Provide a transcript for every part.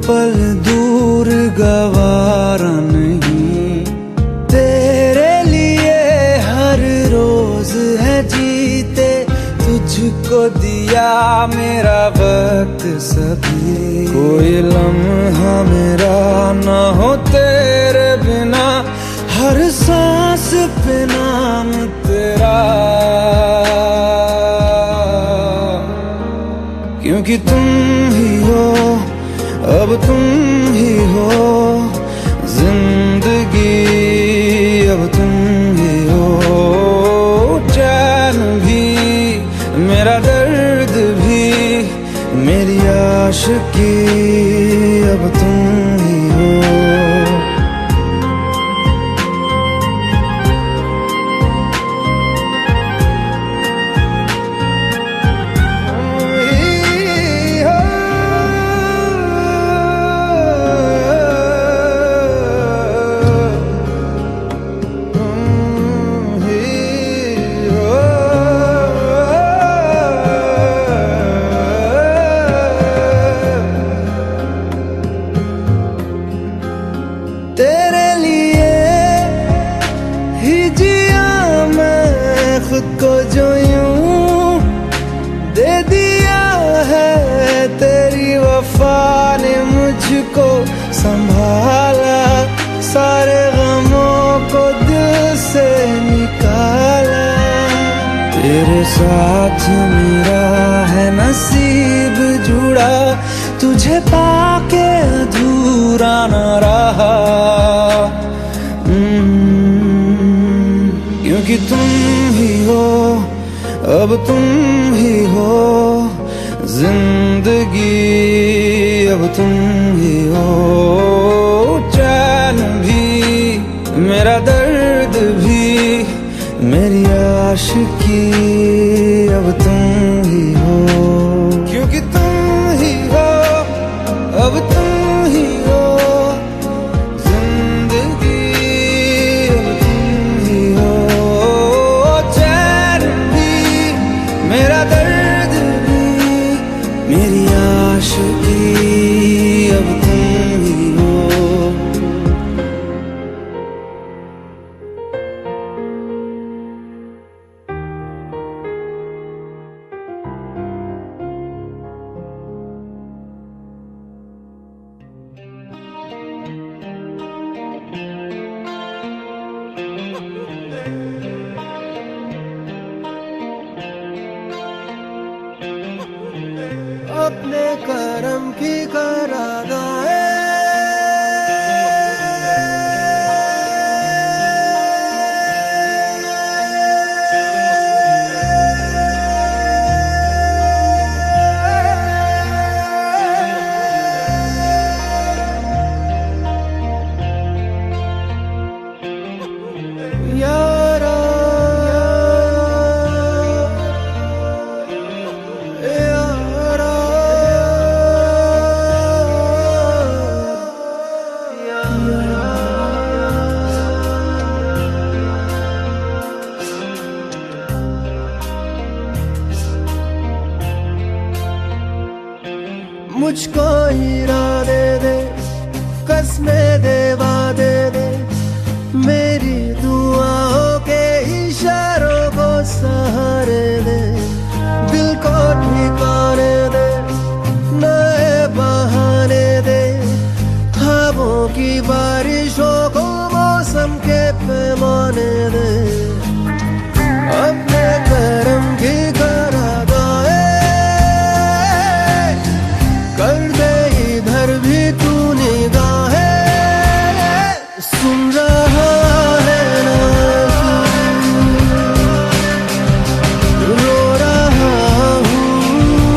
पल दूर गवारा नहीं, तेरे लिए हर रोज है जीते, तुझको दिया मेरा वक्त सभी। कोई लम्हा मेरा ना हो तेरे बिना, हर सांस पे नाम तेरा, क्योंकि तुम ही हो, अब तुम ही हो जिंदगी, अब तुम ही हो चैन भी, मेरा दर्द भी, मेरी आशिकी, अब तुम ही हो। तेरे लिए ही जिया मैं खुद को, जो यूं दे दिया है तेरी वफा ने मुझको संभाला, सारे गमों को दिल से निकाला। तेरे साथ मेरा है नसीब जुड़ा, तुझे पाके अधूरा न रहा, क्योंकि तुम ही हो, अब तुम ही हो जिंदगी, अब तुम ही हो चैन भी, मेरा दर्द भी, मेरी आशिकी, अब तुम ही हो, क्योंकि तुम ही हो, अब तुम ही हो जिंदगी, अब तुम ही हो चैन भी, मेरा दर्द भी, मेरी आशिकी, अब तुम ही हो। अपने करम की करादाए, यारा मुझको इरादे दे, कसमें दे, वादे दे, मेरी दुआओं के इशारों को सहारे दे, दिल को ठिकाने दे, नए बहाने दे, ख्वाबों की बारिशों को मौसम के पैमाने दे, अपने करम की करादाए कर दे, इधर भी तू निगाहें, सुन रहा है ना तू, रो रहा हूँ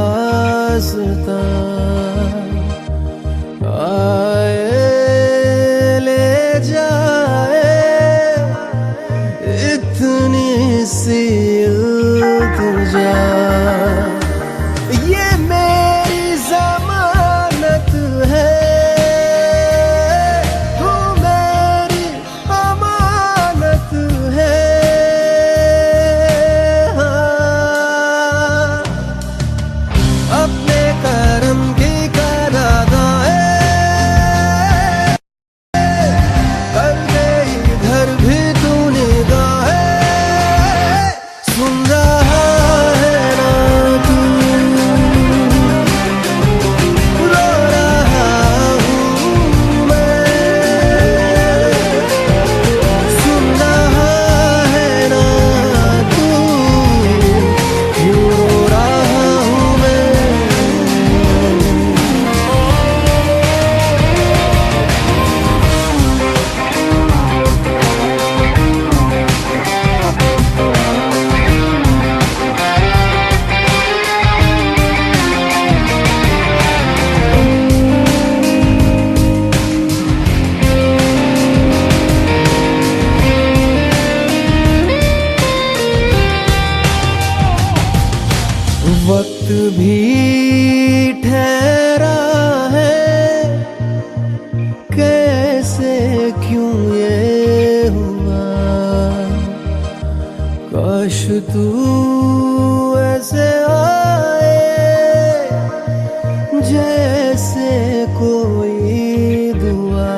रास्ता आए ले जाए इतनी सी इल्तिजा। ये मेरी जमानत है, तू मेरी अमानत है। हाँ, अपने करम की करादाए कर दे इधर भी तू निगाहें। सुन रहा है ना तू, रो रहा हूँ मैं। सुन रहा है ना तू, क्यों रो रहा हूँ मैं। वक्त भी ठहरा है, कैसे क्यों ये हुआ। काश तू ऐसे आए जैसे कोई दुआ।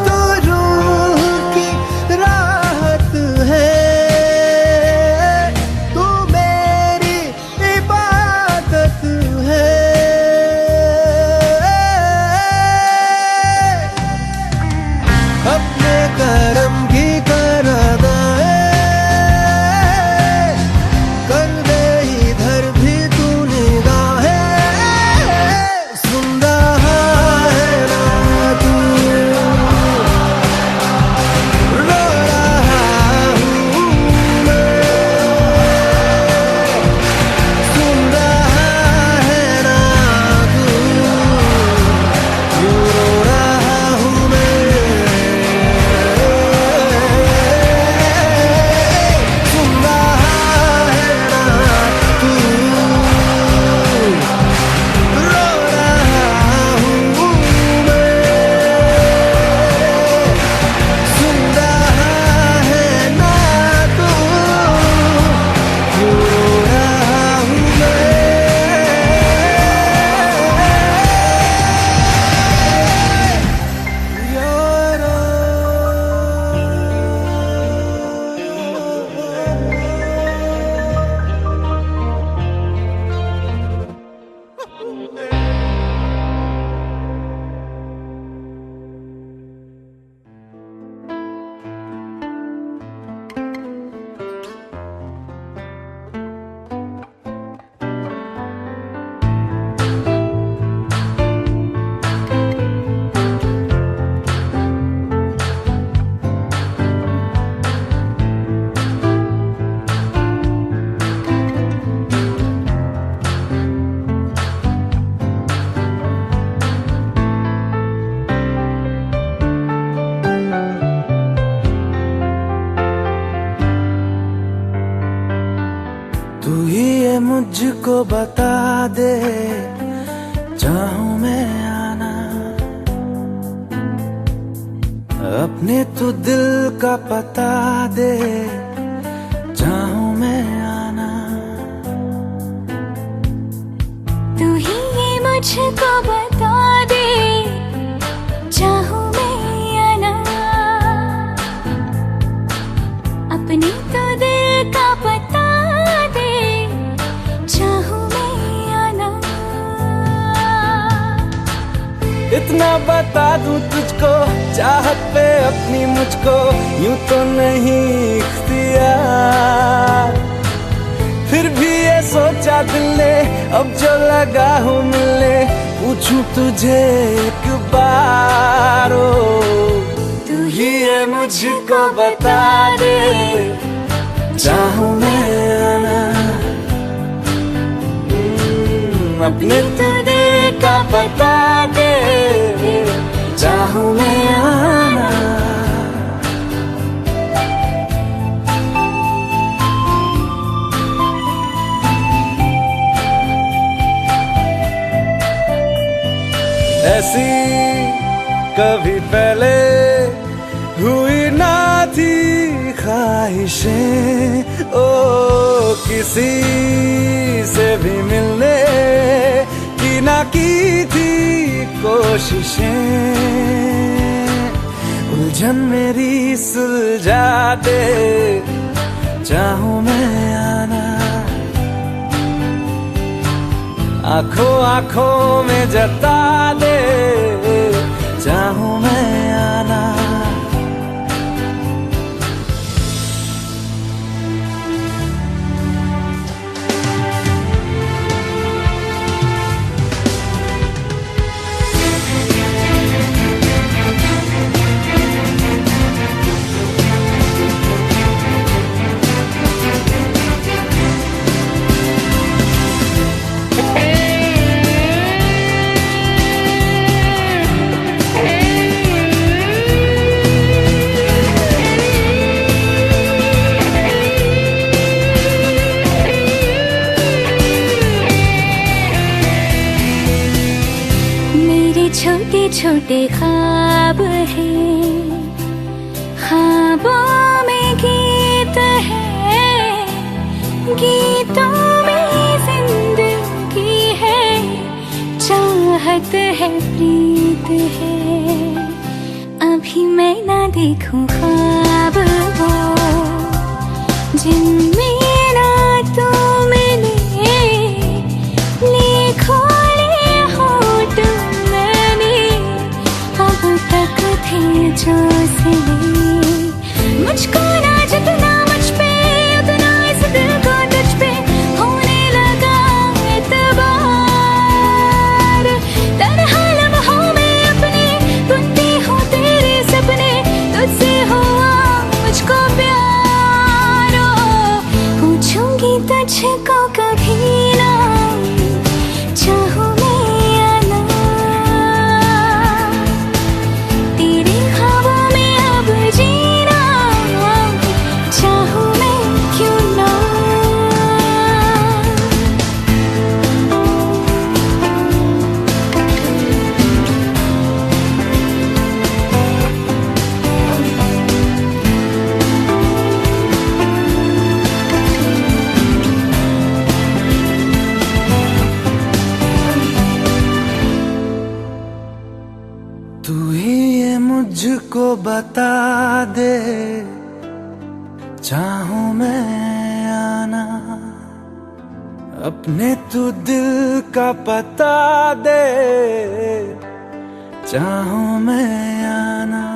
तो रूह की राहत है, तू मेरी इबादत है। अपने करम की करादाए कर दे इधर भी तू निगाहें। सुन रहा है ना तू, रो रहा हूँ मैं। सुन रहा है ना तू, क्यों रो रहा हूँ मैं। सुन रहा है ना तू, रो रहा हूँ मैं। सुन रहा है ना तू, क्यों रो रहा हूँ मैं। यारा तू ही ये मुझको बता दे, चाहूं मैं आना। अपने तू दिल का पता दे, चाहूं मैं आना। तू ही ये मुझको बता दे, चाहूं मैं आना। अपने तो दिल का पता दे, चाहूं मैं आना। इतना बता दूं तुझको, चाहत पे अपनी मुझको यूं तो नहीं इख्तियार। फिर भी ये सोचा दिल ने, अब जो लगा हूँ मिलने, पूछूं तुझे एक बार। ओ तू ही ये मुझको बता दे, चाहूं मैं आना। अपने तो दिल का बता दे, चाहूं मैं आना। ऐसी कभी पहले हुई ना थी ख्वाहिशें, ओ किसी से भी मिलने की ना की थी कोशिशें। उलझन मेरी सुलझा दे, चाहूं मैं आना। आंखों आंखों में जता दे, चाहूं मैं आना। छोटे छोटे ख्वाब हैं, ख्वाबों में गीत है, गीतों में जिंदगी है, चाहत है, प्रीत है। अभी मैं ना देखूं ख्वाब वो जिनमें ना तू मिले, लिखो जो सिले। मुझको ना जितना मुझ पे, उतना इस दिल को तुझ पे होने लगा एतबार। तन्हा लम्हों में अपने बुनती हूँ तेरे सपने, तुझसे हुआ मुझको प्यार। पूछूंगी तुझको कभी ना, चाहूं तू ही ये मुझको बता दे, चाहूं मैं आना। अपने तू दिल का पता दे, चाहूं मैं आना।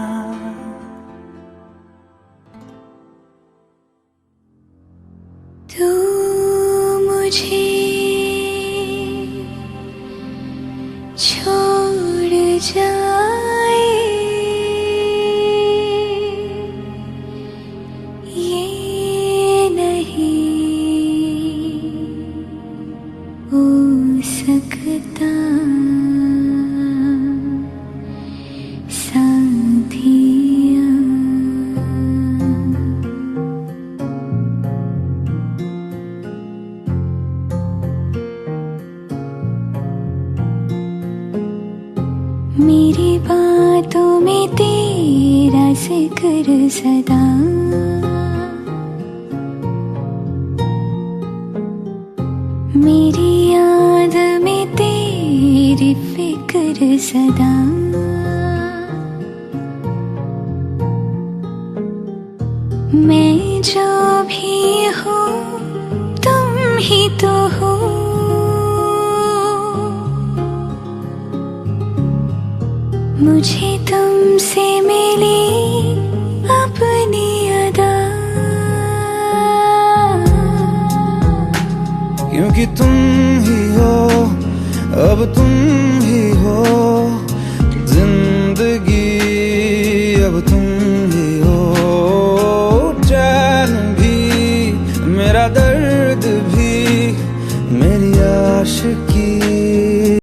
तू मुझे छोड़ जाए, ये नहीं हो सकता साथिया। मेरी बातों में तेरा जिक्र सदा, मेरी याद में तेरी फिक्र सदा। मैं जो भी हूँ तुम ही तो हो, मुझे तुमसे मिली अपनी अदा। क्योंकि तुम ही हो, अब तुम ही हो जिंदगी, अब तुम ही हो चैन भी, मेरा दर्द भी, मेरी आशिकी